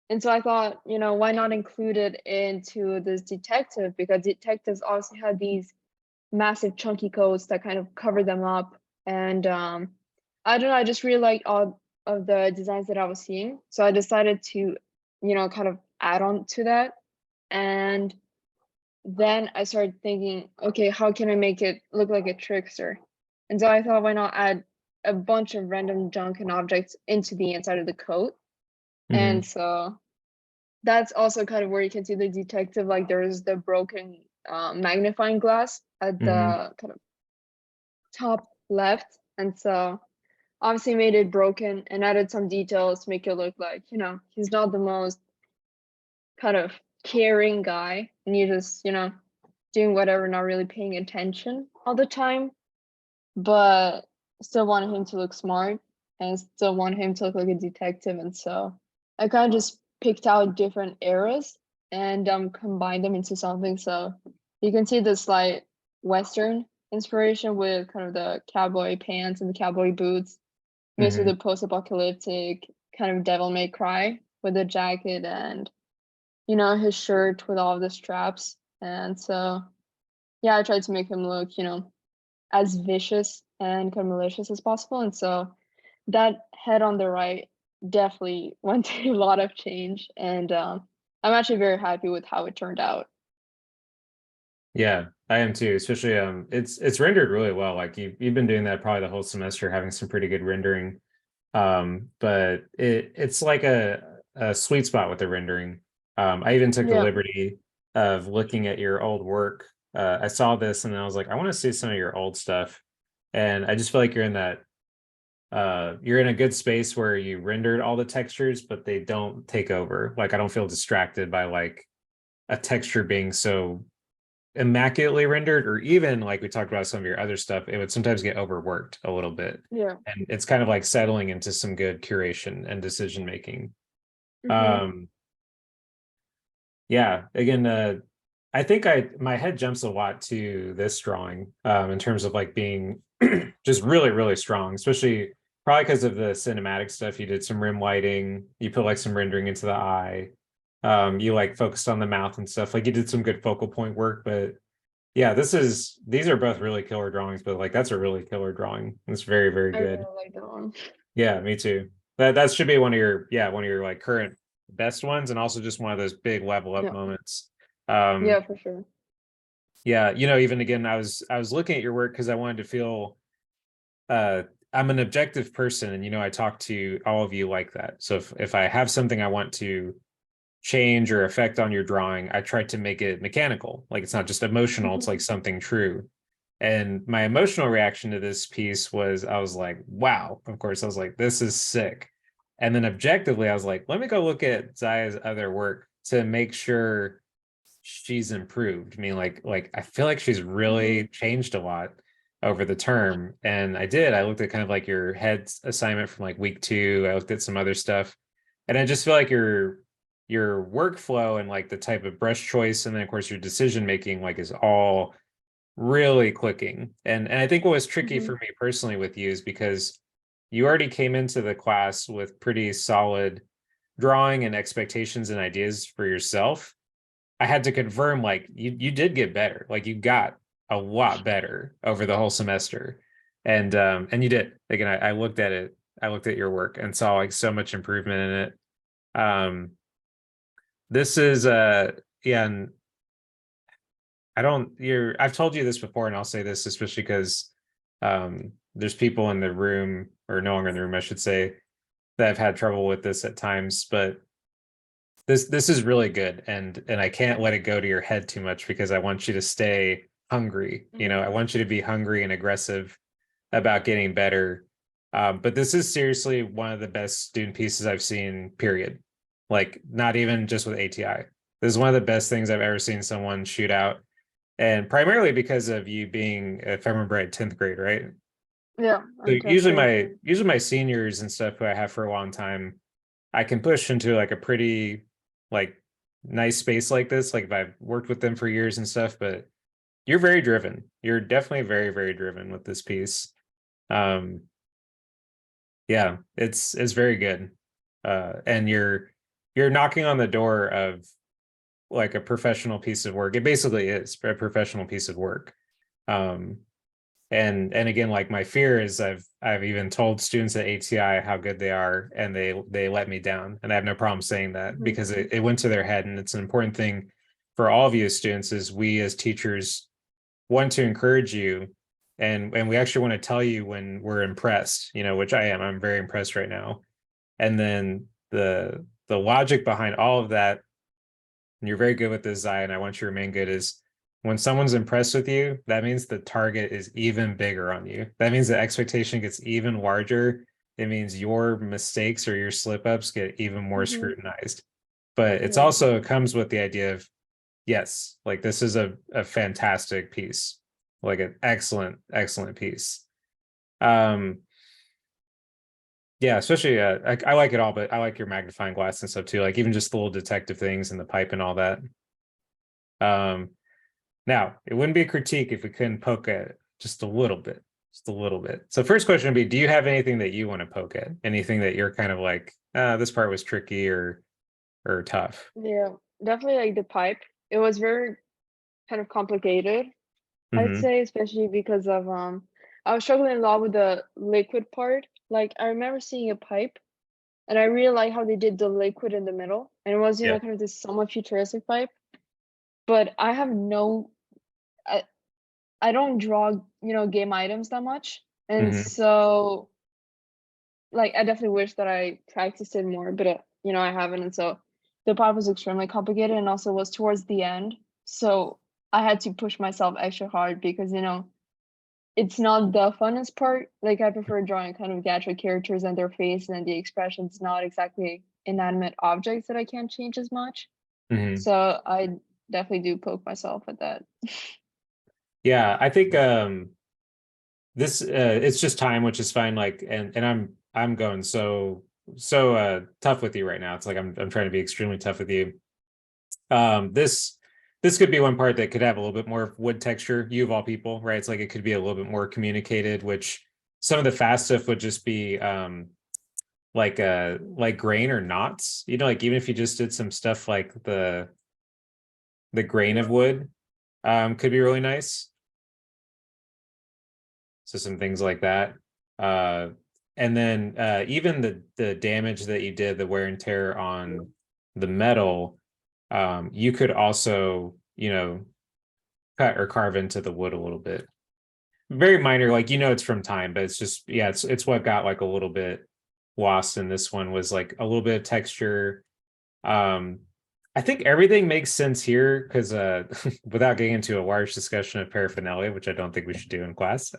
And so I thought, why not include it into this detective, because detectives also had these massive chunky coats that kind of cover them up. And I don't know, I just really liked all of the designs that I was seeing. So I decided to, kind of add on to that. And then I started thinking, okay, how can I make it look like a trickster? And so I thought, why not add a bunch of random junk and objects into the inside of the coat? And so that's also kind of where you can see the detective, like there's the broken magnifying glass at the kind of top left. And so obviously made it broken and added some details to make it look like, he's not the most kind of caring guy, and you just, doing whatever, not really paying attention all the time, but still wanted him to look smart and still want him to look like a detective. And so I kind of just picked out different eras and combined them into something. So you can see the slight Western inspiration with kind of the cowboy pants and the cowboy boots, mixed with the post-apocalyptic kind of devil may cry with the jacket and his shirt with all of the straps. And so yeah, I tried to make him look, as vicious and kind of malicious as possible. And so that head on the right definitely went through a lot of change. And I'm actually very happy with how it turned out. Yeah, I am too. Especially it's rendered really well. Like you've been doing that probably the whole semester, having some pretty good rendering. But it's like a sweet spot with the rendering. I even took the Yeah. liberty of looking at your old work. I saw this and I was like, I want to see some of your old stuff. And I just feel like you're in a good space where you rendered all the textures, but they don't take over. Like I don't feel distracted by like a texture being so immaculately rendered, or even like we talked about some of your other stuff, it would sometimes get overworked a little bit. Yeah. And it's kind of like settling into some good curation and decision making. Mm-hmm. Um, yeah, again, I think my head jumps a lot to this drawing in terms of like being just really, really strong, especially probably because of the cinematic stuff. You did some rim lighting, you put like some rendering into the eye. You like focused on the mouth and stuff. Like you did some good focal point work, but yeah, these are both really killer drawings, but like that's a really killer drawing. It's very, very I good. really like that one. Yeah, me too. That should be one of your like current best ones, and also just one of those big level up Yeah. moments. Yeah, for sure. Yeah, even again, I was looking at your work because I wanted to feel I'm an objective person, and I talk to all of you like that. So if I have something I want to change or affect on your drawing, I try to make it mechanical. Like it's not just emotional, it's like Mhm. something true. And my emotional reaction to this piece was I was like, wow, of course, I was like, this is sick. And then objectively, I was like, let me go look at Zaya's other work to make sure she's improved. I mean, like I feel like she's Mhm. really changed a lot over the term. And I did. I looked at kind of like your head assignment from like week 2. I looked at some other stuff. And I just feel like your workflow and like the type of brush choice and then of course your decision making like is all really clicking. And I think what was tricky for Mhm. me personally with you is because you already came into the class with pretty solid drawing and expectations and ideas for yourself. I had to confirm like you did get better. Like you got a lot better over the whole semester. And you did. Again, I looked at it, I looked at your work and saw like so much improvement in it. This is yeah, and I don't I've told you this before and I'll say this especially because there's people in the room, or no longer in the room, I should say, that have had trouble with this at times, but this is really good, and I can't let it go to your head too much because I want you to stay hungry. Mhm. I want you to be hungry and aggressive about getting better. But this is seriously one of the best student pieces I've seen, period. Like not even just with ATI. This is one of the best things I've ever seen someone shoot out. And primarily because of you being, if I remember right, 10th grade, right? Yeah, So I'm 10th grade. usually my seniors and stuff who I have for a long time, I can push into like a pretty like nice space like this. Like if I've worked with them for years and stuff, but you're very driven. You're definitely very, very driven with this piece. Um, yeah, it's very good. And you're knocking on the door of like a professional piece of work. It basically is a professional piece of work. Um, and again, like my fear is I've even told students at ATI how good they are, and they let me down, and I have no problem saying that Mhm. because it went to their head, and it's an important thing for all of you as students. Is we as teachers want to encourage you, and we actually want to tell you when we're impressed, which I am. I'm very impressed right now. And then the logic behind all of that, and you're very good with this, Zai, and I want you to remain good, is when someone's impressed with you, that means the target is even bigger on you. That means the expectation gets even larger. It means your mistakes or your slip ups get even more Mhm. scrutinized. But it's Yeah. also, it comes with the idea of, yes, like this is a fantastic piece, like an excellent, excellent piece. Um, yeah, especially I like it all, but I like your magnifying glass and stuff too. Like even just the little detective things and the pipe and all that. Um, Now, it wouldn't be a critique if we couldn't poke at it just a little bit, just a little bit. So first question would be, do you have anything that you want to poke at? Anything that you're kind of like, this part was tricky or tough? Yeah, definitely like the pipe. It was very kind of complicated, I'd Hmm. say, especially because of I was struggling a lot with the liquid part. Like I remember seeing a pipe and I really like how they did the liquid in the middle. And it was, Yeah. kind of this somewhat futuristic pipe. But I have no I, I don't draw, game items that much. And Hmm. so like I definitely wish that I practiced it more, but I haven't. And so the part was extremely complicated and also was towards the end. So I had to push myself extra hard because it's not the funnest part. Like I prefer drawing kind of gadget characters and their face and the expressions, not exactly inanimate objects that I can't change as much. Hmm. So I definitely do poke myself at that. Yeah, I think this it's just time, which is fine. Like, and I'm going so tough with you right now. It's like I'm trying to be extremely tough with you. This could be one part that could have a little bit more wood texture, you of all people, right? It's like it could be a little bit more communicated, which some of the fast stuff would just be like grain or knots, like even if you just did some stuff like the grain of wood could be really nice. So some things like that. uh and then even the damage that you did, the wear and tear on the metal, you could also cut or carve into the wood a little bit. Very minor, like it's from time, but it's just, yeah, it's what got like a little bit lost in this one, was like a little bit of texture. um I think everything makes sense here because without getting into a large discussion of paraphernalia, which I don't think we should do in class,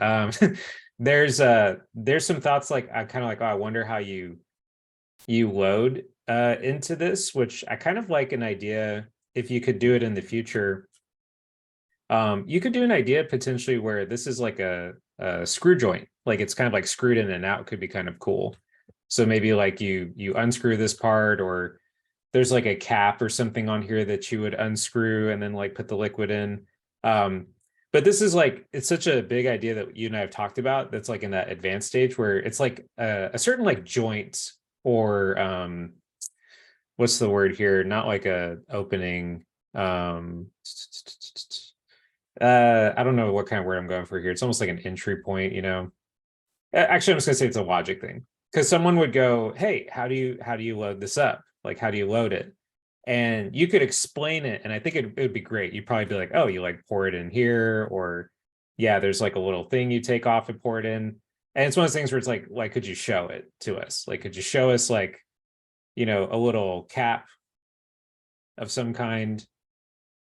there's some thoughts, like I kind of like, oh, I wonder how you load into this, which I kind of like an idea if you could do it in the future. You could do an idea potentially where this is like a screw joint, like it's kind of like screwed in and out, could be kind of cool. So maybe like you unscrew this part, or there's like a cap or something on here that you would unscrew and then like put the liquid in. Um, but this is like, it's such a big idea that you and I have talked about, that's like in that advanced stage where it's like a certain like joint, or what's the word here? Not like a opening. Um, I don't know what kind of word I'm going for here. It's almost like an entry point. Actually, I'm just gonna say it's a logic thing, because someone would go, "Hey, how do you load this up? Like, how do you load it?" And you could explain it, and I think it would be great. You'd probably be like, "Oh, you like pour it in here," or yeah, there's like a little thing you take off and pour it in. And it's one of those things where it's like, could you show it to us? Like, could you show us like a little cap of some kind?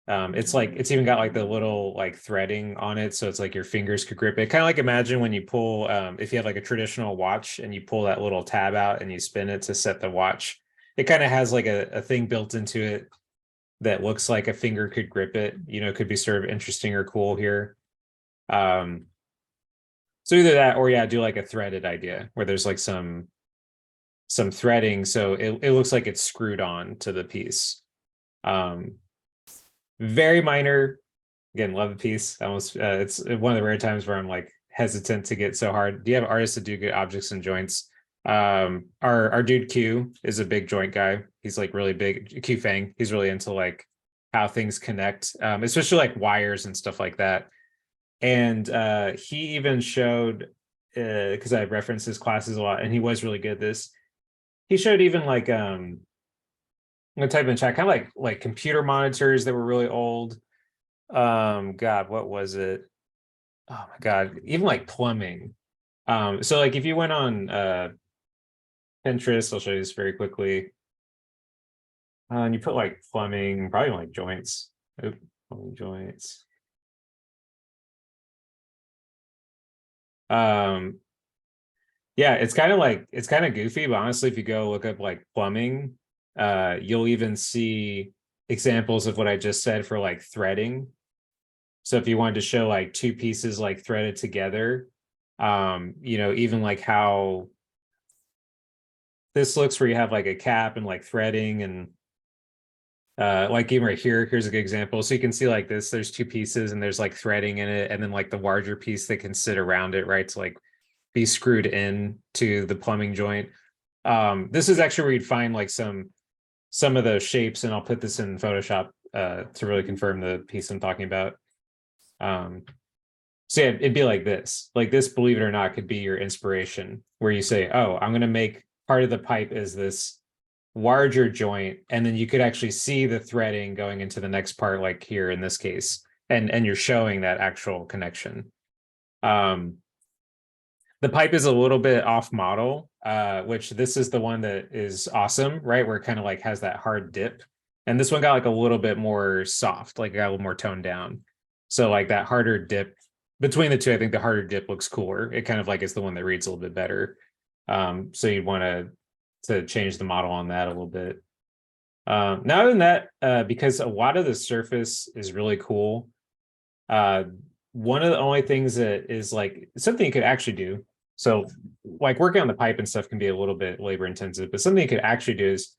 It's like, it's even got like the little like threading on it, so it's like your fingers could grip it, kind of like, imagine when you pull, if you have like a traditional watch and you pull that little tab out and you spin it to set the watch, it kind of has like a thing built into it that looks like a finger could grip it. It could be sort of interesting or cool here. um so either that, or yeah, do like a threaded idea where there's like some some threading, so it looks like it's screwed on to the piece. Very minor. Again, love the piece. Almost, it's one of the rare times where I'm like hesitant to get so hard. Do you have artists that do good objects and joints? Our dude Q is a big joint guy. He's like really big. Q Fang. He's really into like how things connect, especially like wires and stuff like that. And he even showed, because I reference his classes a lot, and he was really good at this. He showed even like I'm gonna type in chat, kind of like computer monitors that were really old. God, what was it? Oh my God, even like plumbing. So like if you went on Pinterest, I'll show you this very quickly. And you put like plumbing, probably like joints. Oop, plumbing joints. Yeah, it's kind of goofy, but honestly, if you go look up like plumbing, you'll even see examples of what I just said for like threading. So if you wanted to show like two pieces like threaded together, even like how this looks, where you have like a cap and like threading, and like even right here, here's a good example. So you can see like this, there's two pieces and there's like threading in it, and then like the larger piece that can sit around it, right? To like be screwed in to the plumbing joint. This is actually where you'd find like some of those shapes, and I'll put this in Photoshop to really confirm the piece I'm talking about. So yeah, it'd be like this. Like this, believe it or not, could be your inspiration, where you say, oh, I'm going to make part of the pipe is this larger joint, and then you could actually see the threading going into the next part, like here in this case, and you're showing that actual connection. The pipe is a little bit off model, which this is the one that is awesome, right? Where it kind of like has that hard dip. And this one got like a little bit more soft, like it got a little more toned down. So like that harder dip between the two, I think the harder dip looks cooler. It kind of like is the one that reads a little bit better. So you'd want to change the model on that a little bit. Now, other than that, because a lot of the surface is really cool, one of the only things that is like something you could actually do, so like working on the pipe and stuff can be a little bit labor intensive, but something you could actually do is,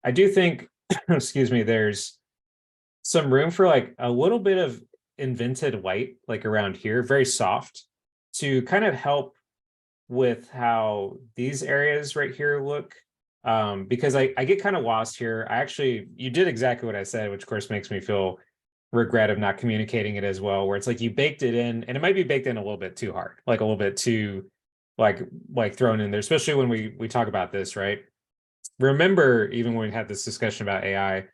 I do think, excuse me, there's some room for like a little bit of invented white, like around here, very soft, to kind of help with how these areas right here look. Because I get kind of lost here. You did exactly what I said, which of course makes me feel regret of not communicating it as well, where it's like you baked it in, and it might be baked in a little bit too hard, like a little bit too like thrown in there, especially when we talk about this, right? Remember, even when we had this discussion about AI,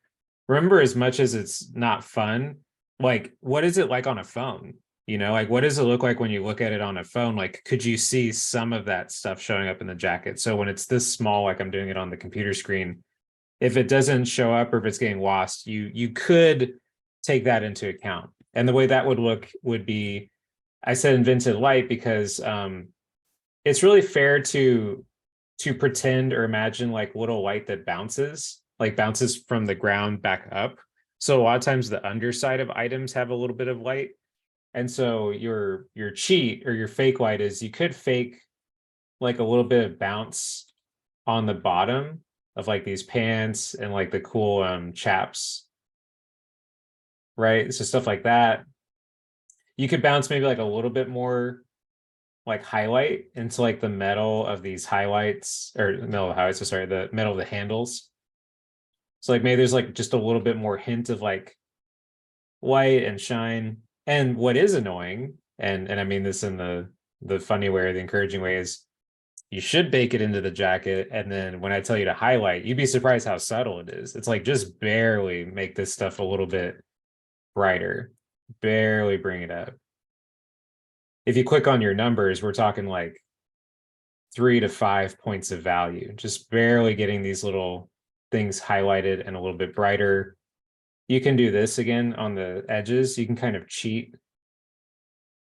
remember, as much as it's not fun, like what is it like on a phone? Like what does it look like when you look at it on a phone? Like, could you see some of that stuff showing up in the jacket? So when it's this small, like I'm doing it on the computer screen, if it doesn't show up or if it's getting lost, you could take that into account. And the way that would look would be, I said invented light because it's really fair to pretend or imagine like little light that bounces from the ground back up. So a lot of times the underside of items have a little bit of light. And so your cheat or your fake light is, you could fake like a little bit of bounce on the bottom of like these pants and like the cool chaps, right? So stuff like that. You could bounce maybe like a little bit more like highlight into like the metal of these highlights, or metal of the highlights, so sorry, the metal of the handles. So like maybe there's like just a little bit more hint of like light and shine. And what is annoying, and I mean this in the funny way or the encouraging way, is you should bake it into the jacket, and then when I tell you to highlight, you'd be surprised how subtle it is. It's like just barely make this stuff a little bit brighter, barely bring it up. If you click on your numbers, we're talking like 3 to 5 points of value, just barely getting these little things highlighted and a little bit brighter. You can do this again on the edges. You can kind of cheat,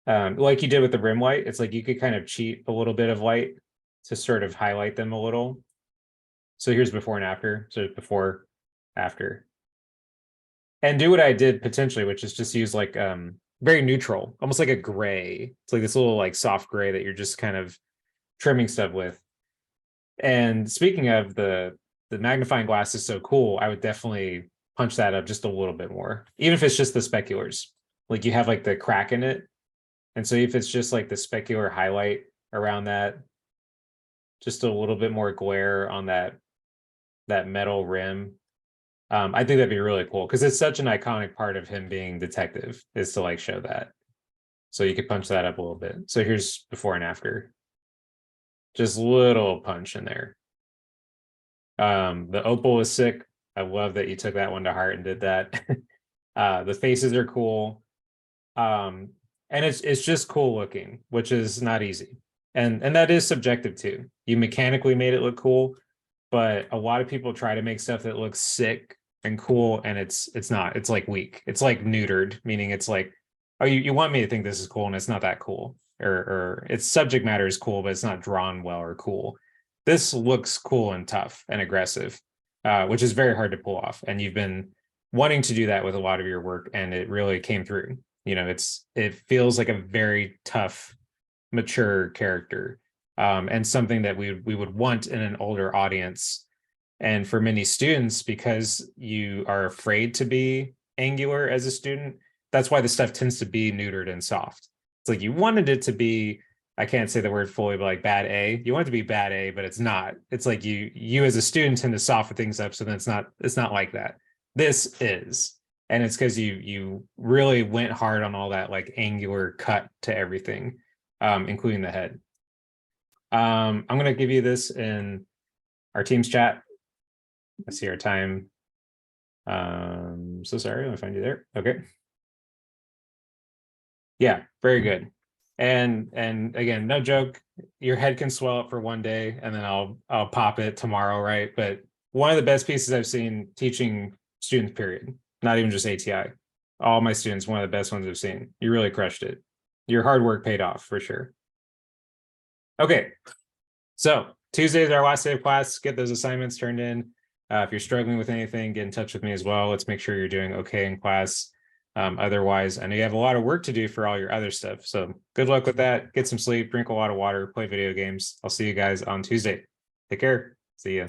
like you did with the rim light. It's like you could kind of cheat a little bit of light to sort of highlight them a little. So here's before and after. So before, after. And do what I did potentially, which is just use like very neutral, almost like a gray. It's like this little like soft gray that you're just kind of trimming stuff with. And speaking of the magnifying glass is so cool, I would definitely punch that up just a little bit more, even if it's just the speculars. Like you have like the crack in it. And so if it's just like the specular highlight around that, just a little bit more glare on that metal rim. I think that'd be really cool because it's such an iconic part of him being detective is to like show that. So you could punch that up a little bit. So here's before and after. Just little punch in there. The opal is sick. I love that you took that one to heart and did that. The faces are cool. And it's just cool looking, which is not easy. And that is subjective too. You mechanically made it look cool, but a lot of people try to make stuff that looks sick and cool, and it's not. It's like weak. It's like neutered, meaning it's like, oh, you want me to think this is cool, and it's not that cool. Or its subject matter is cool, but it's not drawn well or cool. This looks cool and tough and aggressive, which is very hard to pull off. And you've been wanting to do that with a lot of your work, and it really came through. You know, it feels like a very tough, mature character, and something that we would want in an older audience. And for many students, because you are afraid to be angular as a student, that's why the stuff tends to be neutered and soft. It's like you wanted it to be, I can't say the word fully, but like bad A. You want it to be bad A, but it's not. It's like you as a student tend to soften things up, so then it's not like that. This is. And it's because you really went hard on all that like angular cut to everything, including the head. I'm gonna give you this in our team's chat. I see our time. So sorry, let me find you there. Okay. Yeah, very good. And again, no joke, your head can swell up for one day and then I'll pop it tomorrow, right? But one of the best pieces I've seen teaching students, period, not even just ATI. All my students, one of the best ones I've seen. You really crushed it. Your hard work paid off for sure. Okay, so Tuesday is our last day of class. Get those assignments turned in. If you're struggling with anything, get in touch with me as well. Let's make sure you're doing okay in class. Otherwise, I know you have a lot of work to do for all your other stuff. So good luck with that. Get some sleep, drink a lot of water, play video games. I'll see you guys on Tuesday. Take care. See ya.